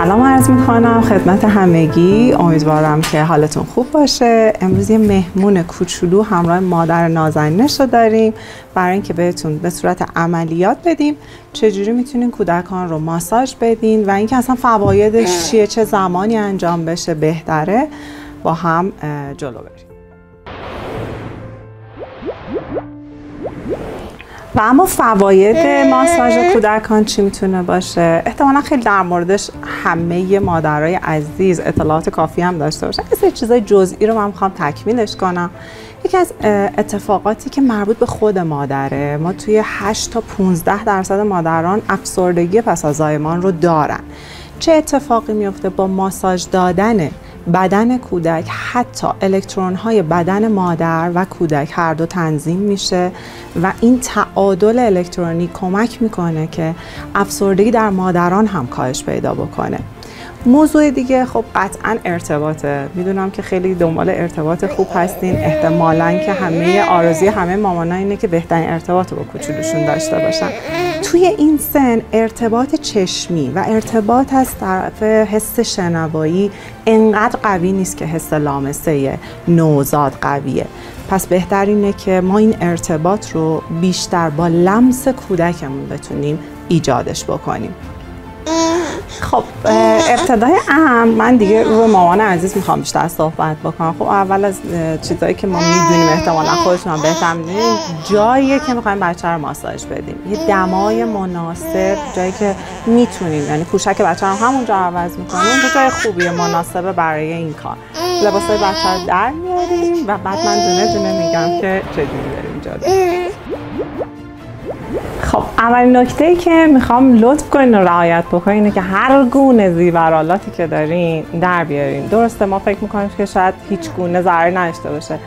سلام عرض میکنم خدمت همگی. امیدوارم که حالتون خوب باشه. امروز یه مهمون کوچولو همراه مادر نازنینش رو داریم برای اینکه بهتون به صورت عملیات بدیم چجوری میتونین کودکان رو ماساژ بدین و اینکه اصلا فوایدش چیه، چه زمانی انجام بشه بهتره، با هم جلو بریم. و اما فواید ماساژ کودکان چی میتونه باشه؟ احتمالا خیلی در موردش همه مادرای عزیز اطلاعات کافی هم داشته باشن. یه چیزای جزئی رو من میخوام تکمیلش کنم. یکی از اتفاقاتی که مربوط به خود مادره، ما توی 8 تا 15% مادران افسردگی پس از زایمان رو دارن. چه اتفاقی میفته با ماساژ دادن بدن کودک؟ حتی الکترون های بدن مادر و کودک هر دو تنظیم میشه و این تعادل الکترونی کمک میکنه که افسردگی در مادران هم کاهش پیدا بکنه. موضوع دیگه خب قطعا ارتباطه. میدونم که خیلی دنبال ارتباط خوب هستین. احتمالاً که همه آرزوی همه مامانا اینه که بهترین ارتباط رو با کوچولوشون داشته باشن. توی این سن ارتباط چشمی و ارتباط از طرف حس شنوایی انقدر قوی نیست که حس لامسه نوزاد قویه. پس بهترینه که ما این ارتباط رو بیشتر با لمس کودکمون بتونیم ایجادش بکنیم. خب ابتدای من دیگه رو مامان عزیز میخوام بیشتر صحبت بکنم. خب اول از چیزایی که ما میدونیم احتمالا خودتون هم بهتر میدونیم، جاییه که میخوایم بچه رو ماساژ بدیم، یه دمای مناسب، جایی که میتونیم، یعنی پوشک بچه رو همونجا عوض میکنیم، اونجا جای خوبیه مناسبه برای این کار. لباسای بچه رو در میاریم و بعد من دونه دونه میگم که چجوری بریم جلو. خب اولین نکته‌ای که میخوام لطف کنین و رعایت بکنین اینه که هر گونه زیورالاتی که دارین در بیارین. درسته ما فکر میکنیم که شاید هیچ گونه ضرری نداشته باشه،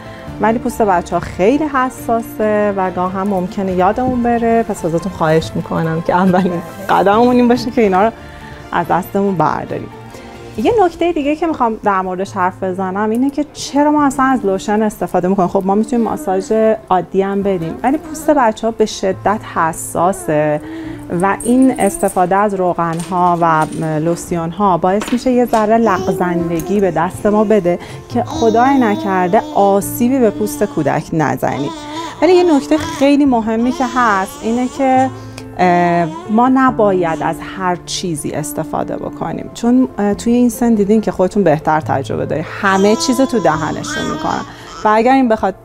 ولی پوست بچه‌ها خیلی حساسه و گاه هم ممکنه یادمون بره. پس ازتون خواهش میکنم که اولین قدممون این باشه که اینا رو از دستمون برداریم. یه نکته دیگه که میخوام در موردش حرف بزنم اینه که چرا ما اصلا از لوشن استفاده میکنیم. خب ما میتونیم ماساژ عادی هم بدیم، ولی پوست بچه‌ها به شدت حساسه و این استفاده از روغن‌ها و لوسیون‌ها باعث میشه یه ذره لغزندگی به دست ما بده که خدای نکرده آسیبی به پوست کودک نزنیم. ولی یه نکته خیلی مهمی که هست اینه که ما نباید از هر چیزی استفاده بکنیم، چون توی این سن دیدین که خودتون بهتر تجربه دارید، همه چیز تو دهنشون میکنن و اگر این بخواد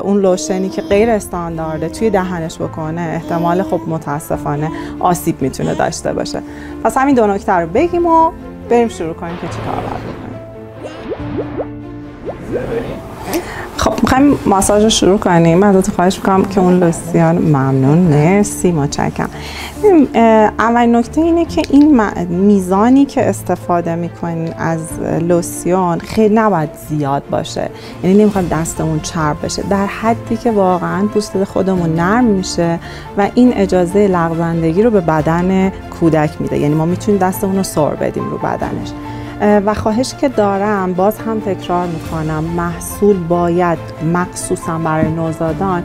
اون لوشنی که غیر استاندارده توی دهنش بکنه، احتمال خب متاسفانه آسیب میتونه داشته باشه. پس همین دو نکته رو بگیم و بریم شروع کنیم که چی کار باید بکنیم. خب میخوایم ماساژ رو شروع کنیم. من ازتون خواهش میکنم که اون لوسیون، ممنون، مرسی، متشکرم. اول نکته اینه که این میزانی که استفاده میکنین از لوسیون خیلی نباید زیاد باشه، یعنی نمیخوایم دستمون چرب بشه، در حدی که واقعا پوست خودمون نرم میشه و این اجازه لغزندگی رو به بدن کودک میده، یعنی ما میتونیم دستمون رو سر بدیم رو بدنش. و خواهش که دارم، باز هم تکرار میکنم، محصول باید مخصوصا برای نوزادان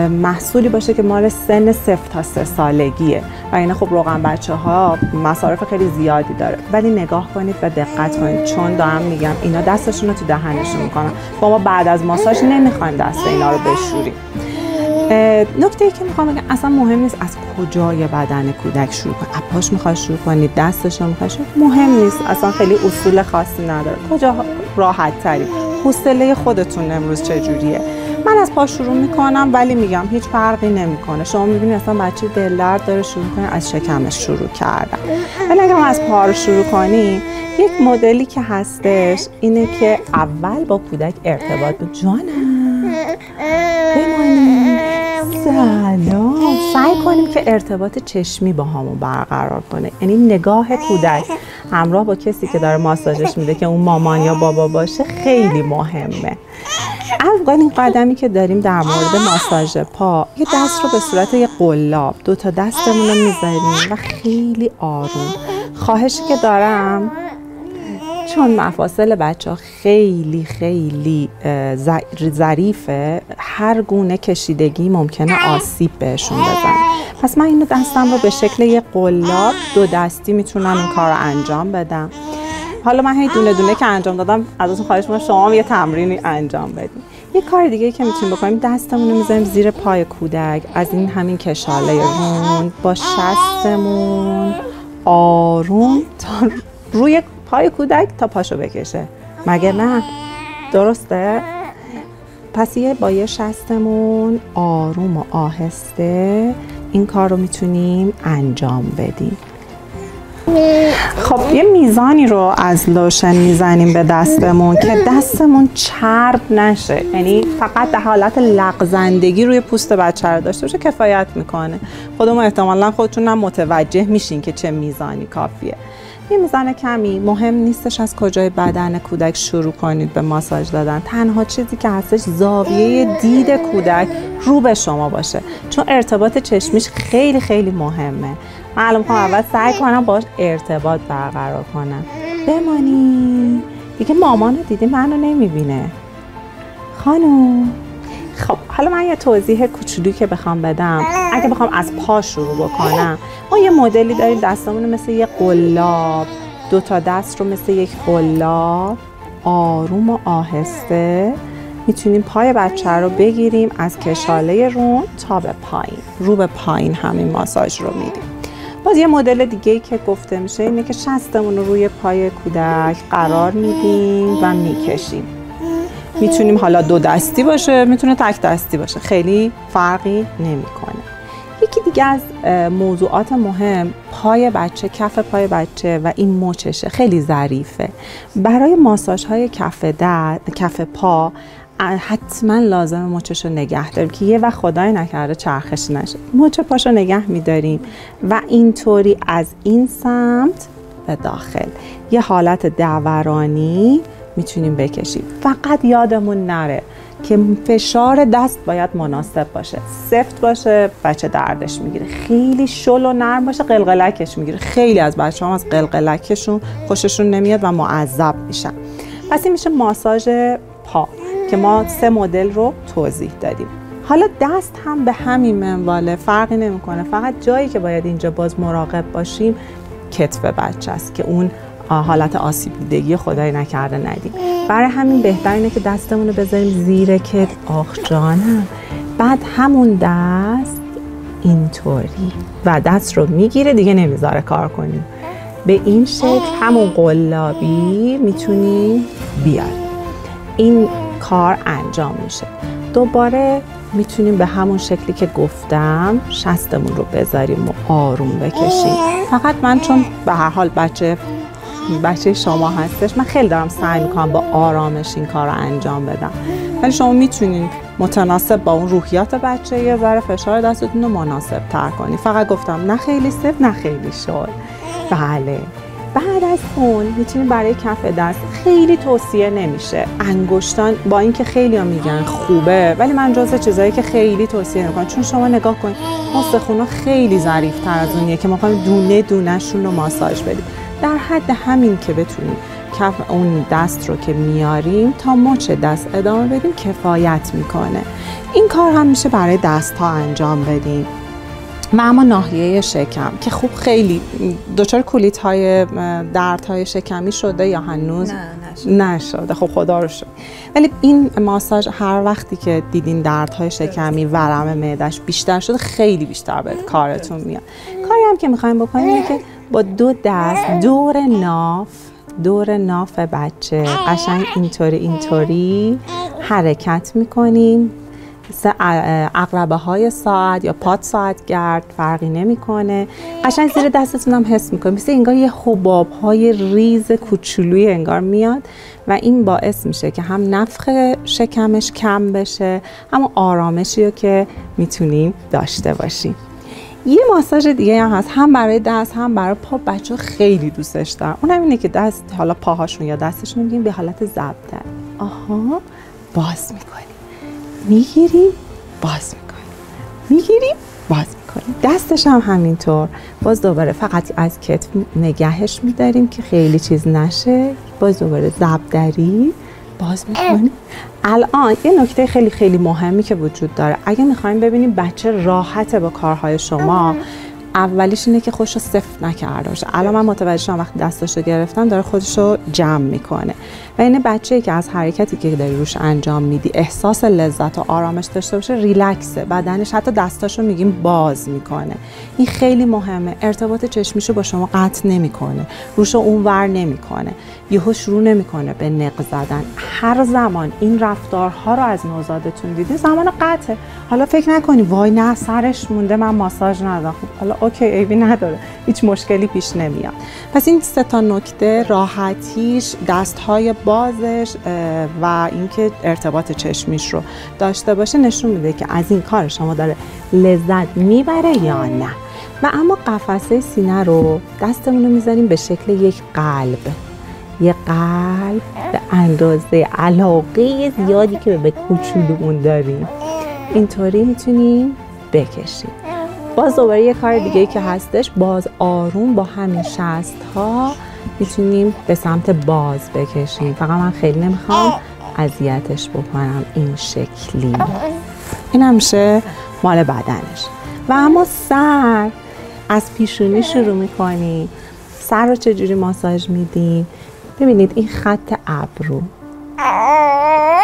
محصولی باشه که مال سن 0 تا 3 سالگیه و این خب روغن بچه ها مصارف خیلی زیادی داره، ولی نگاه کنید و دقت کنید، چون دارم میگم اینا دستشون رو تو دهنشون میکنن. ما بعد از ماساژ نمیخوایم دست اینا رو بشوریم. نکته ای که میخوام بگم، اصلا مهم نیست از کجای بدن کودک شروع کنید. از پاش میخواد شروع کنید، دستش رو میخواد شروع، مهم نیست، اصلا خیلی اصول خاصی نداره. کجا راحت تری، حوصله خودتون امروز چجوریه. من از پا شروع میکنم، ولی میگم هیچ فرقی نمیکنه. شما میبینید اصلا بچه دل درد داره شروع کنه از شکمش شروع کردن، ولی اگه ما از پا رو شروع کنیم، یک مدلی که هستش اینه که اول با کودک ارتباط به جانم بمانیم، سلام، سعی کنیم که ارتباط چشمی با همون برقرار کنه، یعنی نگاه کودک همراه با کسی که داره ماساژش میده که اون مامان یا بابا باشه خیلی مهمه. اولین قدمی که داریم در مورد ماساژ پا، یه دست رو به صورت یه قلاب 2 تا دستمون رو میذاریم و خیلی آروم، خواهشی که دارم چون مفاصل بچه ها خیلی خیلی ظریفه، هر گونه کشیدگی ممکنه آسیب بهشون بزنه. پس من اینو دستم رو به شکل یه قلاب 2 دستی میتونم این کار رو انجام بدم. حالا من هی دونه دونه که انجام دادم ازتون خواهش می‌کنم شما هم یه تمرینی انجام بدید. یه کار دیگه که میتونیم بکنیم، دستمون رو میذاریم زیر پای کودک، از این همین کشاله روند با شستمون آروم تا روی پای کودک تا پاشو بکشه. مگه نه؟ درسته؟ پس با یه شستمون آروم و آهسته این کار رو میتونیم انجام بدیم. خب یه میزانی رو از لوشن میزنیم به دستمون که دستمون چرب نشه، یعنی فقط در حالت لغزندگی روی پوست بچه رو داشته باشه کفایت میکنه. خودمون احتمالاً خودتون هم متوجه میشین که چه میزانی کافیه. یه میزان کمی، مهم نیستش از کجای بدن کودک شروع کنید به ماساژ دادن. تنها چیزی که هستش زاویه دید کودک رو به شما باشه، چون ارتباط چشمیش خیلی خیلی مهمه. من الان میخوام اول سعی کنم باش ارتباط برقرار کنم. بمانی دیگه، مامان رو دیدی منو نمیبینه خانوم. خب حالا من یه توضیح کوچولویی که بخوام بدم، اگه بخوام از پا شروع بکنم، ما یه مدلی داریم دستمون مثل یه قلاب، 2 تا دست رو مثل یک قلاب آروم و آهسته میتونیم پای بچه رو بگیریم از کشاله رون تا به پایین، رو به پایین همین ماساژ رو میدیم. باز یه مدل دیگه‌ای که گفته میشه اینه که شستمون رو روی پای کودک قرار میدیم و میکشیم. میتونیم حالا 2 دستی باشه، میتونه تک دستی باشه، خیلی فرقی نمیکنه. یکی دیگه از موضوعات مهم، پای بچه، کف پای بچه و این مچشه، خیلی ظریفه. برای ماساژ های کف پا حتما لازمه مچش رو نگه داریم که یه وقت خدای نکرده چرخش نشه. مچ پاشو نگه میداریم و اینطوری از این سمت به داخل یه حالت دورانی میتونیم بکشیم. فقط یادمون نره که فشار دست باید مناسب باشه، سفت باشه بچه دردش میگیره، خیلی شل و نرم باشه قلقلکش میگیره. خیلی از بچه هم از قلقلکشون خوششون نمیاد و معذب میشن. پس این میشه ماساژ پا که ما 3 مدل رو توضیح دادیم. حالا دست هم به همین منواله، فرقی نمیکنه، فقط جایی که باید اینجا باز مراقب باشیم کتف بچه است که اون حالت آسیب دیدگی خدای نکرده ندیم. برای همین بهتر اینه که دستمون رو بذاریم زیر کتف. آخ جانم. بعد همون دست اینطوری و دست رو میگیره دیگه نمیذاره کار کنیم. به این شکل همون قلابی میتونیم بیاریم. این کار انجام میشه. دوباره میتونیم به همون شکلی که گفتم شستمون رو بذاریم و آروم بکشیم. فقط من چون به هر حال بچه شما هستش، من خیلی دارم سعی میکنم با آرامش این کار رو انجام بدم، ولی شما میتونید متناسب با اون روحیات بچه یه ذره فشار دستتون رو مناسب تر کنی. فقط گفتم نه خیلی سفت نه خیلی شل. بله. بعد از اون میتونیم برای کف دست، خیلی توصیه نمیشه انگشتان، با اینکه خیلی ها میگن خوبه، ولی من جزو چیزایی که خیلی توصیه نمیکنم، چون شما نگاه کنید استخوان‌ها خیلی ظریف‌تر از اونیه که ما می‌خوایم دونه دونه‌شون رو ماساژ بدیم. در حد همین که بتونیم کف اون دست رو که میاریم تا مچ دست ادامه بدیم کفایت میکنه. این کار هم میشه برای دست ها انجام بدیم. و اما ناحیه شکم که خوب خیلی دچار کولیت های درد های شکمی شده یا هنوز نشده؟ خب خدا رو شکر. ولی این ماساژ هر وقتی که دیدین درد های شکمی، ورم معدش بیشتر شده، خیلی بیشتر به کارتون میاد. کاری هم که میخوایم بکنیم اینه که با 2 دست دور ناف بچه قشنگ اینطوری حرکت میکنیم. عقربه های ساعت یا پات ساعت گرد فرقی نمیکنه. قشنگ زیر دستتون هم حس میکنید مثل انگار یه حباب های ریز کوچولویی انگار میاد و این باعث میشه که هم نفخ شکمش کم بشه، هم آرامشی رو که میتونیم داشته باشیم. یه ماساژ دیگه هم هست، هم برای دست هم برای پا. بچه خیلی دوستش دارن. اونم اینه که دست، حالا پاهاشون یا دستشون میگیم به حالت ضبطه. آها، باز میکنیم، میگیریم، باز میکنیم، میگیریم، باز میکنیم. دست دستش هم همینطور. باز دوباره فقط از کتف نگهش میداریم که خیلی چیز نشه. باز دوباره زبدری باز میکنیم. الان یه نکته خیلی خیلی مهمی که وجود داره، اگه میخوایم ببینیم بچه راحته با کارهای شما، اولیش اینه که خودشو سفت نکرده باشه. الان من متوجه شدم وقتی دستاشو گرفتم داره خودشو جمع میکنه و این بچه‌ای که از حرکتی که داری روش انجام میدی احساس لذت و آرامش داشته باشه، ریلکسه، بدنش حتی دستاشو میگیم باز میکنه. این خیلی مهمه. ارتباط چشمیشو با شما قطع نمیکنه، روشو اونور نمیکنه، یهو شروع نمیکنه به نق زدن. هر زمان این رفتارها رو از نوزادتون دیدی زمان قطعه. حالا فکر نکنی وای نه سرش مونده من ماساژ ندادم. خب حالا اوکی، عیبی نداره، هیچ مشکلی پیش نمیاد. پس این 3 تا نکته، راحتیش، دستهای بازش و اینکه ارتباط چشمیش رو داشته باشه، نشون میده که از این کار شما داره لذت میبره یا نه. و اما قفسه سینه رو دستمون رو میذاریم به شکل یک قلب، یه قلب به اندازه علاقه زیادی که به کوچولومون داریم اینطوری میتونیم بکشیم. باز دوباره یه کار دیگه که هستش، باز آروم با همین شست ها میتونیم به سمت باز بکشیم. فقط من خیلی نمیخوام اذیتش بکنم. این شکلی این همیشه مال بدنش. و اما سر، از پیشونی شروع میکنیم. سر رو چجوری ماساژ میدیم؟ ببینید این خط ابرو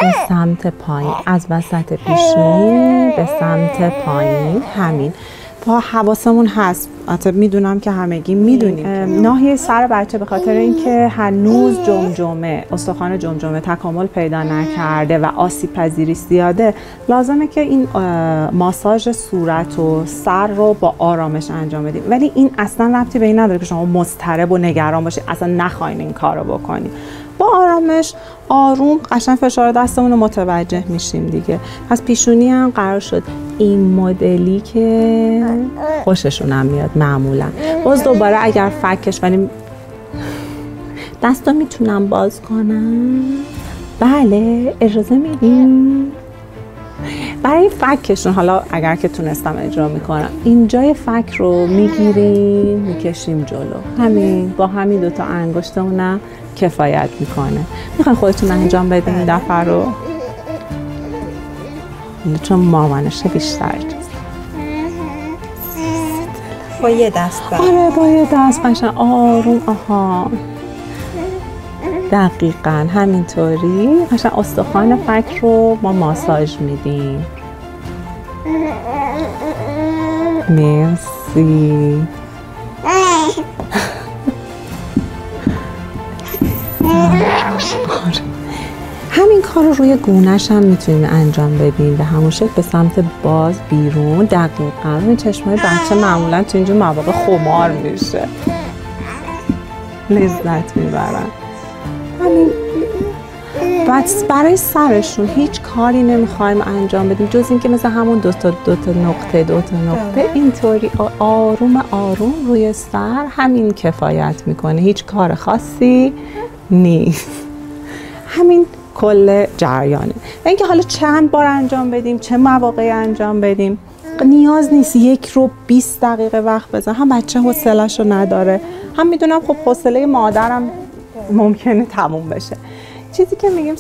به سمت پایین، از وسط پیشونی به سمت پایین، همین. با حواسمون هست، البته میدونم که همگی میدونیم ناحیه سر بچه به خاطر اینکه هنوز جمجمه، استخوان جمجمه تکامل پیدا نکرده و آسیب پذیری زیاده، لازمه که این ماساژ صورت و سر رو با آرامش انجام بدیم. ولی این اصلا ربطی به این نداره که شما مضطرب و نگران باشید، اصلا نخواین این کار رو بکنید. با آرامش، آروم، قشنگ فشار دستمون رو متوجه میشیم دیگه. از پیشونی هم قرار شد این مدلی که خوششون هم میاد معمولا. باز دوباره اگر فکش، ولی دستو میتونم باز کنم؟ بله، اجازه میدیم؟ برای فکشون حالا اگر که تونستم اجرا میکنم، اینجای فک رو میگیریم میکشیم جلو، همین با همین 2 تا انگشتمونم کفایت میکنه. میخواین خودتون انجام بدین این دفعه رو؟ چون مامانشه بیشتر با یه دست آره با یه دست قشنگ آروم. آها دقیقاً همینطوری قشنگ استخوان فک رو ما ماساژ میدیم. مرسی. همین کار رو روی گونه‌ش هم میتونیم انجام بدیم، به همون شکل به سمت باز بیرون. دقیقاً این چشمای بچه معمولاً تو اینجور مواقع خمار میشه، لذت میبرن. همین بس برای سرشون هیچ کاری نمیخوایم انجام بدیم جز اینکه مثل همون دو تا نقطه اینطوری آروم آروم روی سر، همین کفایت میکنه، هیچ کار خاصی نیست. همین کل جریانه. و اینکه حالا چند بار انجام بدیم، چه مواقعی انجام بدیم، نیاز نیست 1 رو 20 دقیقه وقت بزن. هم بچه حوصله‌شو نداره، هم میدونم خب حوصله مادرم ممکنه تموم بشه. چیزی که میگیم 3-4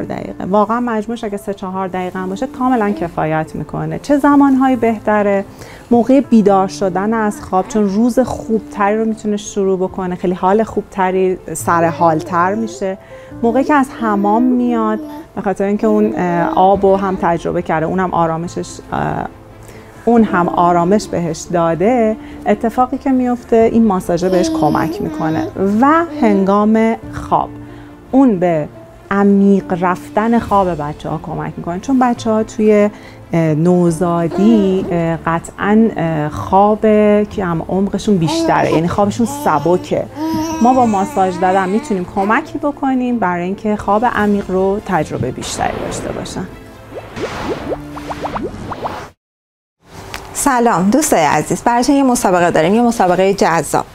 دقیقه، واقعا مجموعش اگه 3-4 دقیقه هم باشه کاملا کفایت میکنه. چه زمانهایی بهتره؟ موقع بیدار شدن از خواب، چون روز خوبتری رو میتونه شروع بکنه، خیلی حال خوبتری، سر حالتر میشه. موقعی که از حمام میاد، به خاطر اینکه اون آبو هم تجربه کرده، اون هم آرامش بهش داده، اتفاقی که میفته این ماساژ بهش کمک میکنه. و هنگام خواب اون به عمیق رفتن خواب بچه ها کمک میکنه، چون بچه ها توی نوزادی قطعا خواب که هم عمقشون بیشتره، یعنی خوابشون سبکه. ما با ماساژ دادن میتونیم کمکی بکنیم برای اینکه خواب عمیق رو تجربه بیشتری داشته باشن. سلام دوستای عزیز، براتون یه مسابقه داریم، یه مسابقه جذاب.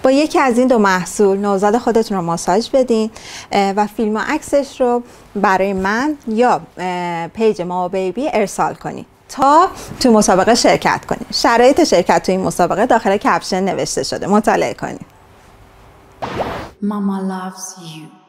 با یکی از این 2 محصول نوزاد خودتون رو ماساژ بدین و فیلم و عکسش رو برای من یا پیج ما بیبی ارسال کنین. تا تو مسابقه شرکت کنید. شرایط شرکت تو این مسابقه داخل کپشن نوشته شده، مطالعه کنید. Mama loves you.